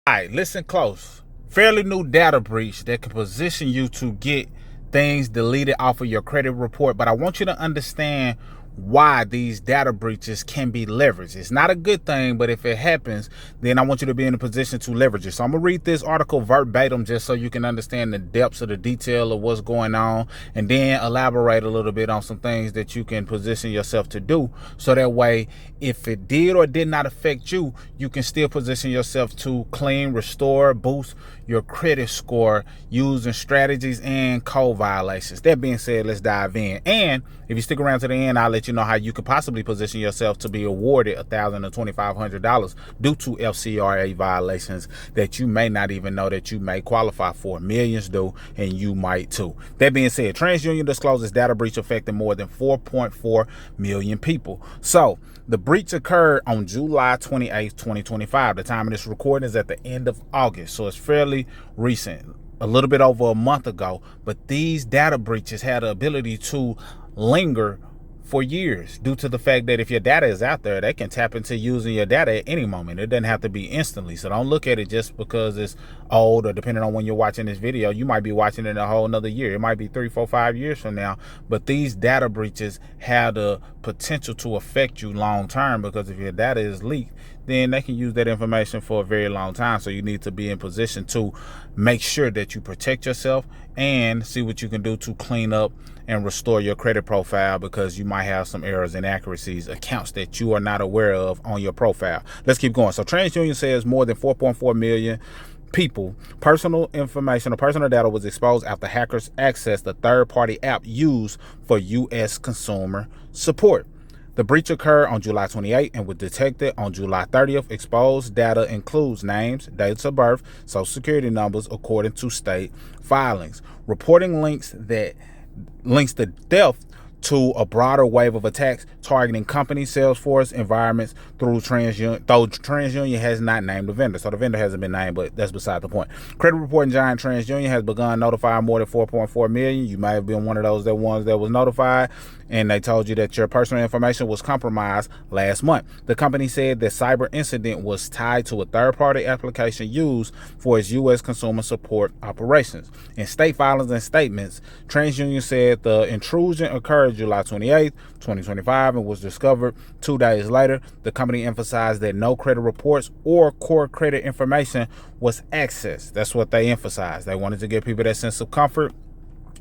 All right, listen close. Fairly new data breach that can position you to get things deleted off of your credit report, but I want you to understand why these data breaches can be leveraged. It's not a good thing, but if it happens, then I want you to be in a position to leverage it. So I'm gonna read this article verbatim just so you can understand the depths of the detail of what's going on, and then elaborate a little bit on some things that you can position yourself to do, so that way if it did or did not affect you, you can still position yourself to clean, restore, boost your credit score using strategies and code violations. That being said, let's dive in. And if you stick around to the end, I'll let you know how you could possibly position yourself to be awarded $1,000 to $2,500 due to FCRA violations that you may not even know that you may qualify for. Millions do, and you might too. That being said, TransUnion discloses data breach affecting more than 4.4 million people. So the breach occurred on July 28th, 2025. The time of this recording is at the end of August, so it's fairly recent, a little bit over a month ago. But these data breaches had the ability to linger for years due to the fact that if your data is out there, they can tap into using your data at any moment. It doesn't have to be instantly. So don't look at it just because it's old, or depending on when you're watching this video, you might be watching it a whole nother year. It might be 3, 4, 5 years from now. But these data breaches have the potential to affect you long term, because if your data is leaked, then they can use that information for a very long time. So you need to be in position to make sure that you protect yourself and see what you can do to clean up and restore your credit profile, because you might have some errors, inaccuracies, accounts that you are not aware of on your profile. Let's keep going. So TransUnion says more than 4.4 million people personal information or personal data was exposed after hackers accessed the third-party app used for U.S. consumer support. The breach occurred on July 28th and was detected on July 30th. Exposed data includes names, dates of birth, social security numbers, according to state filings. Reporting links the theft to a broader wave of attacks targeting companies, Salesforce environments through TransUnion, though TransUnion has not named the vendor. So the vendor hasn't been named, but that's beside the point. Credit reporting giant TransUnion has begun notifying more than 4.4 million. You may have been one of those ones that was notified, and they told you that your personal information was compromised last month. The company said the cyber incident was tied to a third-party application used for its U.S. consumer support operations. In state filings and statements, TransUnion said the intrusion occurred July 28th, 2025, and was discovered 2 days later. The company emphasized that no credit reports or core credit information was accessed. That's what they emphasized. They wanted to give people that sense of comfort.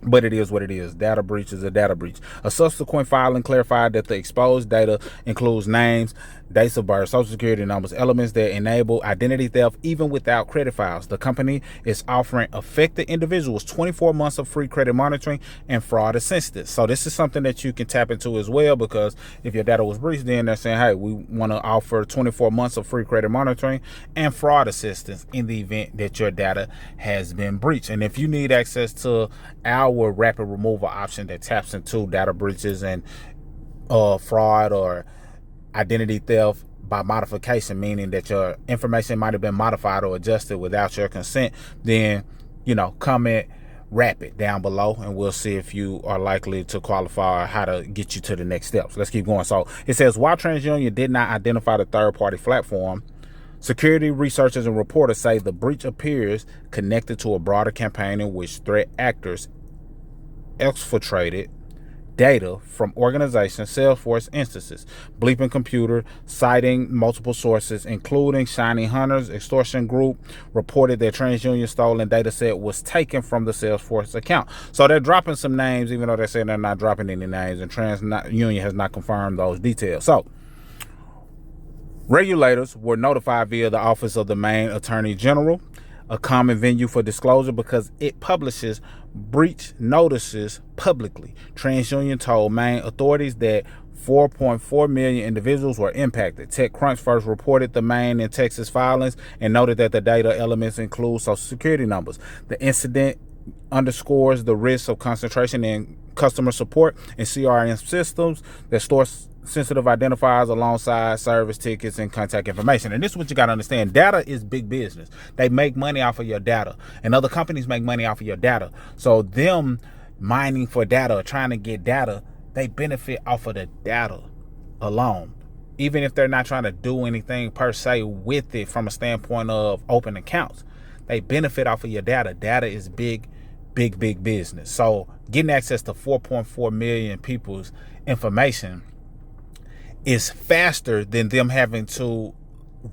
But it is what it is. Data breach is a data breach. A subsequent filing clarified that the exposed data includes names, dates of birth, social security numbers, elements that enable identity theft even without credit files. The company is offering affected individuals 24 months of free credit monitoring and fraud assistance. So this is something that you can tap into as well, because if your data was breached, then they're saying, hey, we want to offer 24 months of free credit monitoring and fraud assistance in the event that your data has been breached. And if you need access to our rapid removal option that taps into data breaches and fraud or identity theft by modification, meaning that your information might have been modified or adjusted without your consent, then comment rapid down below and we'll see if you are likely to qualify or how to get you to the next steps. Let's keep going. So it says, while TransUnion did not identify the third-party platform, security researchers and reporters say the breach appears connected to a broader campaign in which threat actors exfiltrated data from organizations, Salesforce instances. Bleeping Computer, citing multiple sources, including Shining Hunters Extortion Group, reported that TransUnion stolen data set was taken from the Salesforce account. So they're dropping some names, even though they're saying they're not dropping any names, and TransUnion has not confirmed those details. So regulators were notified via the Office of the Maine Attorney General, a common venue for disclosure because it publishes breach notices publicly. TransUnion told Maine authorities that 4.4 million individuals were impacted. TechCrunch first reported the Maine and Texas filings and noted that the data elements include social security numbers. The incident underscores the risk of concentration in customer support and CRM systems that store sensitive identifiers alongside service tickets and contact information. And this is what you got to understand. Data is big business. They make money off of your data, and other companies make money off of your data. So them mining for data or trying to get data, they benefit off of the data alone. even if they're not trying to do anything per se with it from a standpoint of open accounts, they benefit off of your data. Data is big business. So getting access to 4.4 million people's information is faster than them having to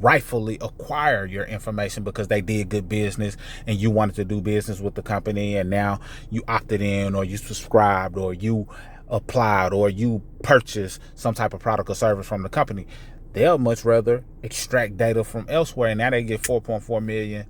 rightfully acquire your information because they did good business and you wanted to do business with the company, and now you opted in, or you subscribed, or you applied, or you purchased some type of product or service from the company. They'll much rather extract data from elsewhere, and now they get 4.4 million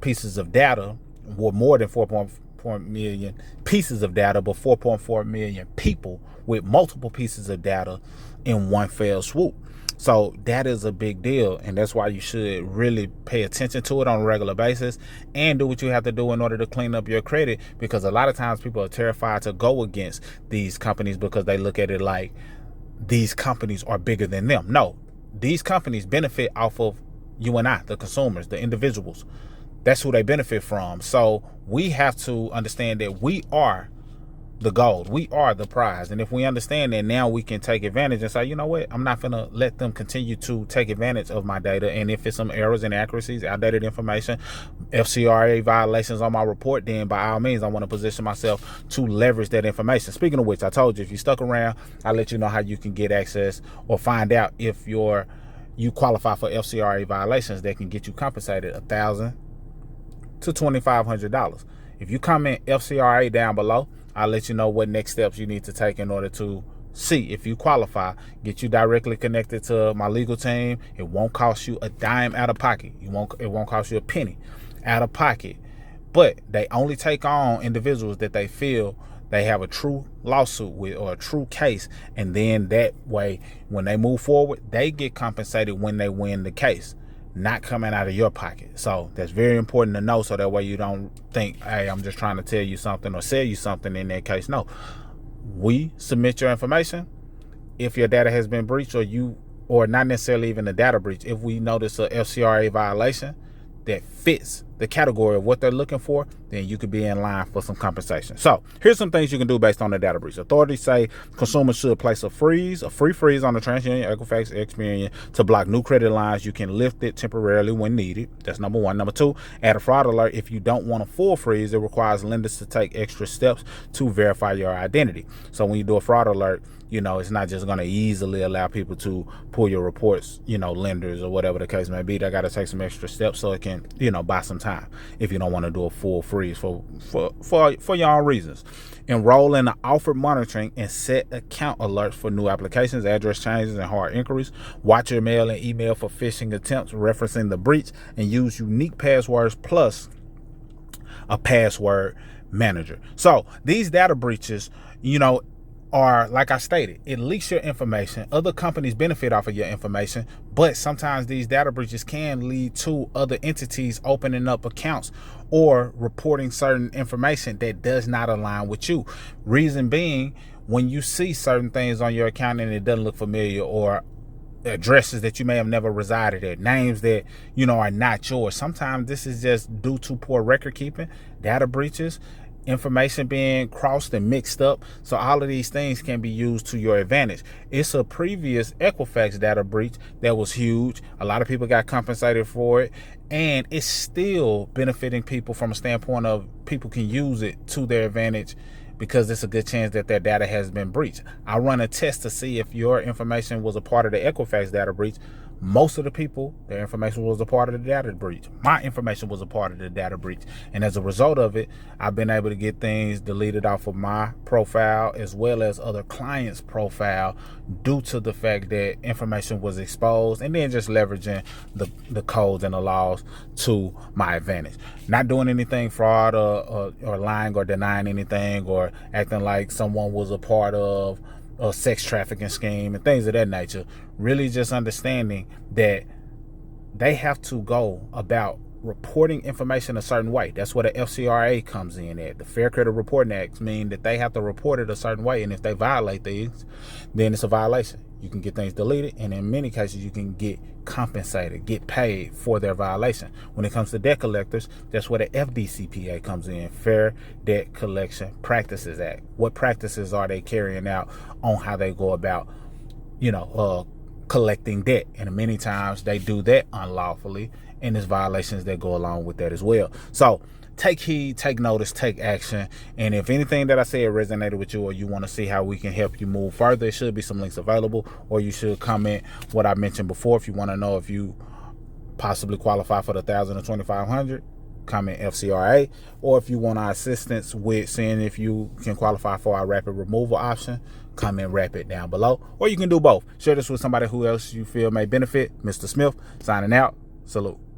pieces of data, or more than 4.4 million pieces of data, but 4.4 million people with multiple pieces of data in one fell swoop. So that is a big deal, and that's why you should really pay attention to it on a regular basis and do what you have to do in order to clean up your credit, because a lot of times people are terrified to go against these companies because they look at it like these companies are bigger than them. No, these companies benefit off of you and I, the consumers, the individuals. That's who they benefit from. So we have to understand that we are the gold. We are the prize. And if we understand that, now we can take advantage and say, you know what, I'm not going to let them continue to take advantage of my data. And if it's some errors, inaccuracies, outdated information, FCRA violations on my report, then by all means, I want to position myself to leverage that information. Speaking of which, I told you, if you stuck around, I'll let you know how you can get access or find out if you qualify for FCRA violations that can get you compensated $1,000 to $2,500. If you comment FCRA down below, I'll let you know what next steps you need to take in order to see if you qualify, get you directly connected to my legal team. It won't cost you a dime out of pocket. It won't cost you a penny out of pocket. But they only take on individuals that they feel they have a true lawsuit with, or a true case. And then that way, when they move forward, they get compensated when they win the case, not coming out of your pocket. So that's very important to know, so that way you don't think, hey, I'm just trying to tell you something or sell you something in that case. No, we submit your information. If your data has been breached, or not necessarily even a data breach, if we notice a FCRA violation that fits the category of what they're looking for, then you could be in line for some compensation. So here's some things you can do based on the data breach. Authorities say consumers should place a free freeze on the TransUnion, Equifax, Experian to block new credit lines. You can lift it temporarily when needed. That's number one. Number two, add a fraud alert. If you don't want a full freeze, it requires lenders to take extra steps to verify your identity. So when you do a fraud alert, it's not just going to easily allow people to pull your reports, lenders or whatever the case may be. They got to take some extra steps so it can, buy some time if you don't want to do a full freeze for your own reasons. Enroll in the offer monitoring and set account alerts for new applications, address changes, and hard inquiries. Watch your mail and email for phishing attempts referencing the breach, and use unique passwords plus a password manager. So these data breaches, are, like I stated, it leaks your information. Other companies benefit off of your information, but sometimes these data breaches can lead to other entities opening up accounts or reporting certain information that does not align with you. Reason being, when you see certain things on your account and it doesn't look familiar, or addresses that you may have never resided at, names that are not yours, sometimes this is just due to poor record keeping, data breaches, information being crossed and mixed up. So all of these things can be used to your advantage. It's a previous Equifax data breach that was huge. A lot of people got compensated for it, and it's still benefiting people from a standpoint of people can use it to their advantage, because it's a good chance that their data has been breached. I run a test to see if your information was a part of the Equifax data breach. Most of the people, their information was a part of the data breach. My information was a part of the data breach. And as a result of it, I've been able to get things deleted off of my profile as well as other clients' profile due to the fact that information was exposed, and then just leveraging the codes and the laws to my advantage. Not doing anything fraud or lying or denying anything or acting like someone was a part of a sex trafficking scheme and things of that nature. Really just understanding that they have to go about reporting information a certain way. That's where the FCRA comes in at. The Fair Credit Reporting Acts mean that they have to report it a certain way, and if they violate things, then it's a violation. You can get things deleted, and in many cases you can get compensated, get paid for their violation. When it comes to debt collectors, that's where the FDCPA comes in, Fair Debt Collection Practices Act. What practices are they carrying out on how they go about, collecting debt. And many times they do that unlawfully, and there's violations that go along with that as well. So take heed, take notice, take action. And if anything that I said resonated with you, or you want to see how we can help you move further, there should be some links available, or you should comment what I mentioned before. If you want to know if you possibly qualify for the 1,000 or 2,500, comment FCRA. Or if you want our assistance with seeing if you can qualify for our rapid removal option, comment rapid down below. Or you can do both. Share this with somebody who else you feel may benefit. Mr. Smith signing out. Salute.